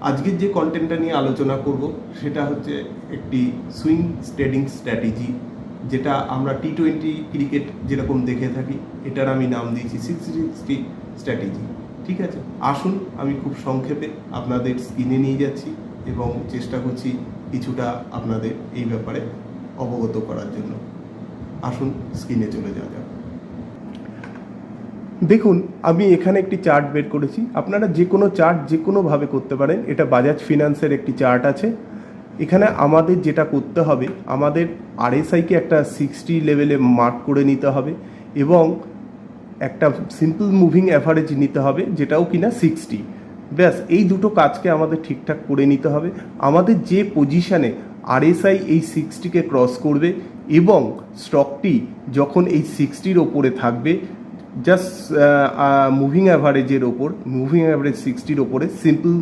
আজকের যে কন্টেন্টটা নিয়ে আলোচনা করব সেটা হচ্ছে একটি সুইং ট্রেডিং স্ট্র্যাটেজি, যেটা আমরা T20 ক্রিকেট যেরকম দেখে থাকি, এটার আমি নাম দিয়েছি 660 স্ট্র্যাটেজি। ঠিক আছে, আসুন আমি খুব সংক্ষেপে আপনাদের স্ক্রিনে নিয়ে যাচ্ছি এবং চেষ্টা করছি কিছুটা আপনাদের এই ব্যাপারে অবগত করার জন্য। আসুন স্ক্রিনে চলে যাওয়া যাক। দেখুন, আমি এখানে একটি চার্ট বের করেছি। আপনারা যে কোনো চার্ট যে কোনোভাবে করতে পারেন। এটা বাজাজ ফিনান্সের একটি চার্ট আছে। এখানে আমাদের যেটা করতে হবে, আমাদের RSIকে একটা 60 লেভেলে মার্ক করে নিতে হবে এবং একটা সিম্পল মুভিং অ্যাভারেজ নিতে হবে, যেটাও কিনা 60। ব্যাস, এই দুটো কাজকে আমাদের ঠিকঠাক করে নিতে হবে। আমাদের যে পজিশানে RSI এই 60কে ক্রস করবে এবং স্টকটি যখন এই 60-র ওপরে থাকবে, জাস্ট মুভিং অ্যাভারেজের ওপর, মুভিং অ্যাভারেজ 60-র ওপরে সিম্পল